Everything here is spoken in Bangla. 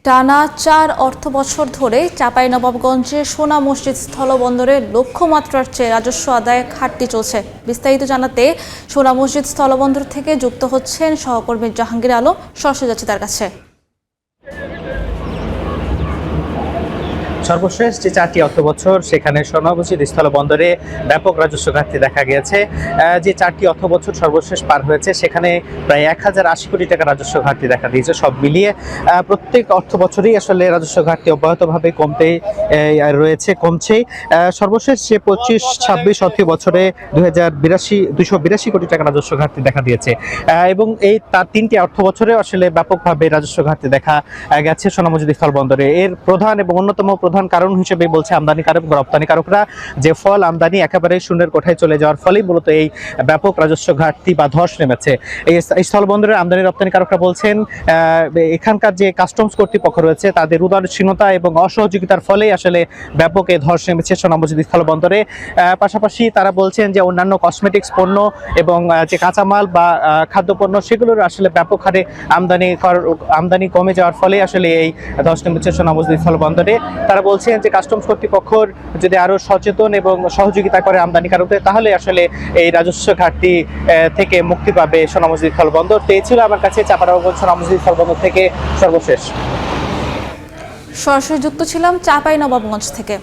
টানা ৪ অর্থবছর ধরে চাঁপাইনবাবগঞ্জে সোনা মসজিদ স্থলবন্দরে লক্ষ্যমাত্রার চেয়ে রাজস্ব আদায়ে ঘাটতি চলছে। বিস্তারিত জানাতে সোনা মসজিদ স্থলবন্দর থেকে যুক্ত হচ্ছেন সহকর্মী জাহাঙ্গীর আলম। সরাসরি যাচ্ছে তার কাছে। সর্বশেষ যে 4টি অর্থবছর সেখানে সোনা মসজিদ স্থলবন্দরে ব্যাপক রাজস্ব ঘাটতি দেখা গিয়েছে। যে 4টি অর্থবছর সর্বশেষ পার হয়েছে সেখানে প্রায় 1080 কোটি টাকা রাজস্ব ঘাটতি দেখা দিয়েছে। সব মিলিয়ে প্রত্যেক অর্থবছরই আসলে রাজস্ব ঘাটতি অব্যাহতভাবে কমছেই। সর্বশেষ যে 25-26 অর্থ বছরে 282 কোটি টাকা রাজস্ব ঘাটতি দেখা দিয়েছে এবং তার 3টি অর্থ বছরে আসলে ব্যাপকভাবে রাজস্ব ঘাটতি দেখা গেছে সোনা মসজিদ স্থলবন্দরে। এর প্রধান এবং অন্যতম প্রধান কারণ হিসেবে বলছে আমদানিকারক এবং রপ্তানিকারকরা যে ফল আমদানি একেবারে শূন্যের কোঠায় চলে যাওয়ার ফলেই মূলত এই ব্যাপক রাজস্ব ঘাটতি বা ধস নেমেছে। এই স্থলবন্দরের আমদানি রপ্তানিকারকরা বলছেন এখানকার যে কাস্টমস কর্তৃপক্ষ রয়েছে তাদের উদাসীনতা এবং অসহযোগিতার ফলেই আসলে ব্যাপক এই ধস নেমেছে সোনা মসজিদ স্থলবন্দরে। পাশাপাশি তারা বলছেন যে অন্যান্য কসমেটিক্স পণ্য এবং যে কাঁচামাল বা খাদ্যপণ্য সেগুলোর আসলে ব্যাপক হারে আমদানি কমে যাওয়ার ফলে আসলে এই ধস নেমেছে সোনা মসজিদ স্থলবন্দরে। তারা বলছেন যে কাস্টমস কর্তৃপক্ষর যদি আরো সচেতন এবং সহযোগিতা করে আমদানিকারকদের তাহলে আসলে এই রাজস্ব ঘাটতি থেকে মুক্তি পাবে সোনা মসজিদ স্থলবন্দর। তো এই ছিল আমার কাছে চাঁপাইনবাবগঞ্জ সোনা মসজিদ স্থলবন্দর থেকে সর্বশেষ। সরাসরি যুক্ত ছিলাম চাঁপাইনবাবগঞ্জ থেকে।